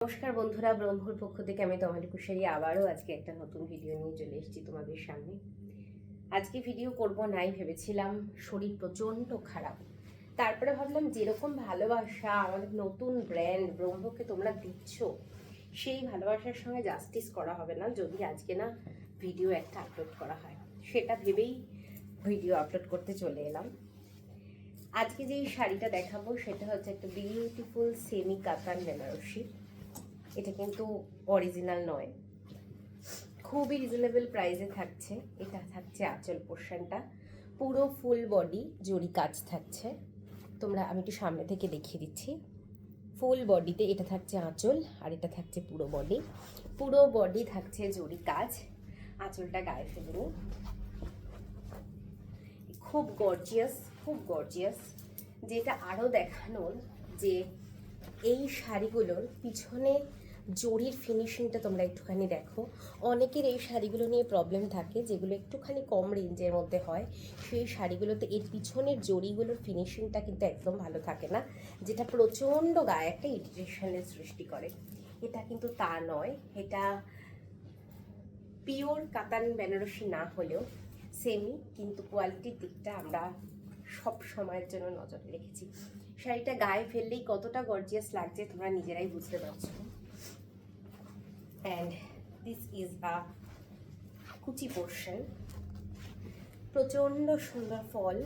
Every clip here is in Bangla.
নমস্কার বন্ধুরা, ব্রহ্মর পক্ষ থেকে আমি তোমার কুশারি আবারও আজকে একটা নতুন ভিডিও নিয়ে চলে এসেছি তোমাদের সামনে। আজকে ভিডিও করব নাই ভেবেছিলাম, শরীর প্রচণ্ড খারাপ। তারপরে ভাবলাম যেরকম ভালোবাসা আমাদের নতুন ব্র্যান্ড ব্রহ্মকে তোমরা দিচ্ছ, সেই ভালোবাসার সঙ্গে জাস্টিস করা হবে না যদি আজকে না ভিডিও একটা আপলোড করা হয়। সেটা ভেবেই ভিডিও আপলোড করতে চলে এলাম। আজকে যেই শাড়িটা দেখাবো সেটা হচ্ছে একটা বিউটিফুল সেমি কাতান বেনারসি। এটা কিন্তু অরিজিনাল নয়, খুবই রিজনেবল প্রাইসে থাকছে। এটা থাকছে আঁচল পোর্শনটা, পুরো ফুল বডি জরি কাজ থাকছে। আমি একটু সামনে থেকে দেখিয়ে দিচ্ছি। ফুল বডিতে এটা থাকছে আঁচল, আর এটা থাকছে পুরো বডি। পুরো বডি থাকছে জরি কাজ। আঁচলটা গায়ে ফেলুন। খুব গর্জিয়াস, খুব গর্জিয়াস। যেটা আরও দেখানোর যে এই শাড়িগুলোর পিছনে জরির ফিনিশিংটা তোমরা একটুখানি দেখো। অনেকের এই শাড়িগুলো নিয়ে প্রবলেম থাকে, যেগুলো একটুখানি কম রেঞ্জের মধ্যে হয়। সেই শাড়িগুলোতে এর পিছনের জরিগুলোর ফিনিশিংটা কিন্তু একদম ভালো থাকে না, যেটা প্রচণ্ড গায়ে একটা ইরিটেশনের সৃষ্টি করে। এটা কিন্তু তা নয়। এটা পিওর কাতান বেনারসি না হলেও সেমি, কিন্তু কোয়ালিটির দিকটা আমরা সব সময়ের জন্য নজরে রেখেছি। শাড়িটা গায়ে ফেললেই কতটা গর্জিয়াস লাগছে তোমরা নিজেরাই বুঝতে পারছো। অ্যান্ড দিস ইজ আ কুচি পোর্শন। প্রচণ্ড সুন্দর ফল,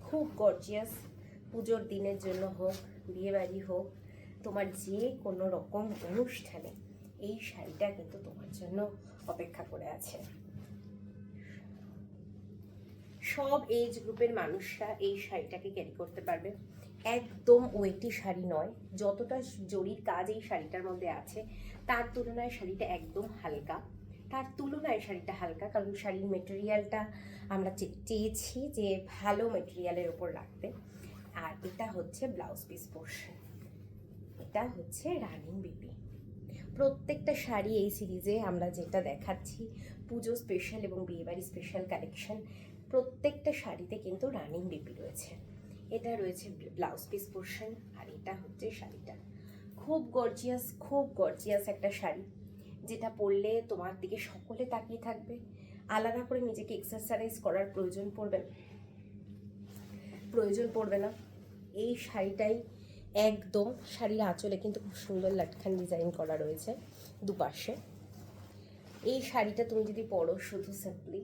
খুব গর্জিয়াস। পুজোর দিনের জন্য হোক, বিয়েবাড়ি হোক, তোমার যে কোনো রকম অনুষ্ঠানে এই শাড়িটা কিন্তু তোমার জন্য অপেক্ষা করে আছে। সব এজ গ্রুপের মানুষরা এই শাড়িটাকে ক্যারি করতে পারবে। একদম ওয়েটি শাড়ি নয়। যতটা জরির কাজ এই শাড়িটার মধ্যে আছে তার তুলনায় শাড়িটা একদম হালকা। কারণ শাড়ির মেটেরিয়ালটা আমরা চেয়েছি যে ভালো মেটেরিয়ালের ওপর রাখতে। আর এটা হচ্ছে ব্লাউজ পিস পোর্শন। এটা হচ্ছে রানিং বিপি। প্রত্যেকটা শাড়ি এই সিরিজে আমরা যেটা দেখাচ্ছি, পুজো স্পেশাল এবং বিয়েবাড়ি স্পেশাল কালেকশন, প্রত্যেকটা শাড়িতে কিন্তু রানিং বিপি রয়েছে। এটা রয়েছে ব্লাউজ পিস পোর্শন, আর এটা হচ্ছে শাড়িটা। খুব গর্জিয়াস, খুব গর্জিয়াস একটা শাড়ি, যেটা পরলে তোমার দিকে সকলে তাকিয়ে থাকবে। আলাদা করে নিজেকে এক্সারসাইজ করার প্রয়োজন পড়বে না। এই শাড়িটাই একদম, শাড়ির আঁচলে কিন্তু খুব সুন্দর লাটখান ডিজাইন করা রয়েছে দুপাশে। এই শাড়িটা তুমি যদি পরো শুধু সিম্পলি,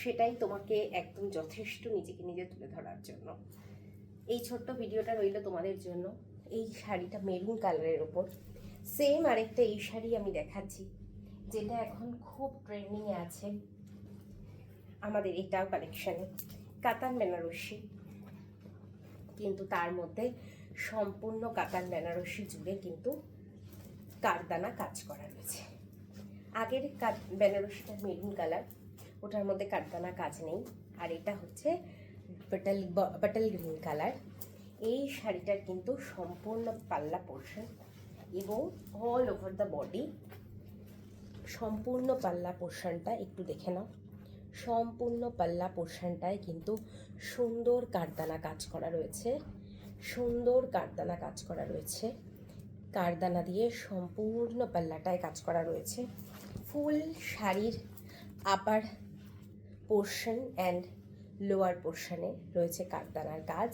সেটাই তোমাকে একদম যথেষ্ট নিজেকে নিজে তুলে ধরার জন্য। এই ছোট্ট ভিডিওটা রইল তোমাদের জন্য। এই শাড়িটা মেরুন কালারের ওপর সেম আরেকটা এই শাড়ি আমি দেখাচ্ছি, যেটা এখন খুব ট্রেন্ডিংয়ে আছে আমাদের এটাও কালেকশানে। কাতান বেনারসি, কিন্তু তার মধ্যে সম্পূর্ণ কাতান বেনারসি জুড়ে কিন্তু কারদানা কাজ করা রয়েছে। আগের বেনারসিটা মেরুন কালার, ওটার মধ্যে কারদানা কাজ নেই। আর এটা হচ্ছে বাটাল গ্রিন কালার। এই শাড়িটার কিন্তু সম্পূর্ণ পাল্লা পোর্শন এবং অল ওভার দ্য বডি সম্পূর্ণ পাল্লা পোর্শনটা একটু দেখে নাও। সম্পূর্ণ পাল্লা পোর্শনটায় কিন্তু সুন্দর কারদানা কাজ করা রয়েছে, সুন্দর কারদানা কাজ করা রয়েছে। কারদানা দিয়ে সম্পূর্ণ পাল্লাটায় কাজ করা রয়েছে। ফুল শাড়ির আপার পোর্শন অ্যান্ড লোয়ার পোর্শনে রয়েছে কারদানার কাজ।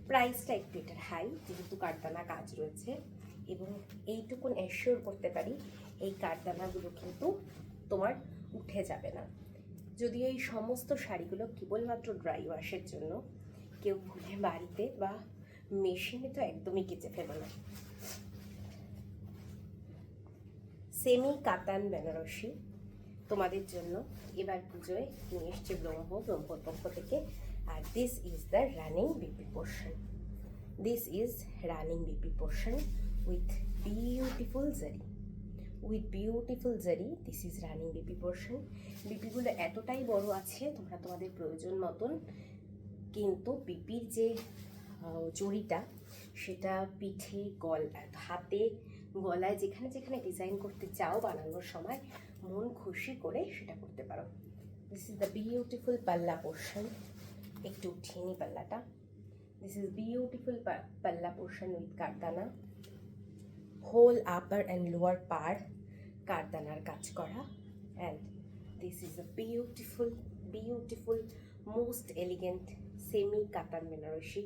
প্রাইসটা একটু এটার হাই, যেহেতু কারদানা কাজ রয়েছে। এবং এইটুকুন অ্যাসিওর করতে পারি, এই কারদানাগুলো কিন্তু তোমার উঠে যাবে না। যদিও এই সমস্ত শাড়িগুলো কেবলমাত্র ড্রাই ওয়াশের জন্য, কেউ ভুলে বাড়িতে বা মেশিনে তো একদমই কেচে ফেলো না। সেমি কাতান বেনারসি তোমাদের জন্য এবার পুজোয় নিয়ে এসছে ব্রহ্মর পক্ষ থেকে। আর this is the running BP portion. This is running BP portion with beautiful zari. This is running BP portion. বিপিগুলো এতটাই বড় আছে, তোমরা তোমাদের প্রয়োজন মতন কিন্তু বিপির যে জড়িটা, সেটা পিঠে, হাতে, গলায় যেখানে যেখানে ডিজাইন করতে চাও বানানোর সময় মন খুশি করে সেটা করতে পারো। দিস ইজ দ্য বিউটিফুল পাল্লা পোর্শন। একটু উঠিয়ে নি পাল্লাটা। This is beautiful palla portion with kardana. Whole upper and lower part kardanar কাজ করা, and this is a beautiful most elegant semi katan Banarasi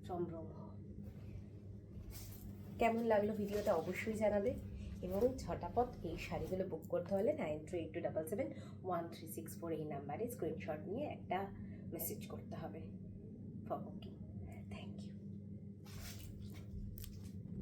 from Romo. কেমন লাগলো ভিডিওটা অবশ্যই জানাবে, এবং ঝটাপট এই শাড়িগুলো বুক করতে হলে 9382771364 এই নাম্বারে স্ক্রিনশট নিয়ে একটা মেসেজ করতে হবে ফর বুকিং।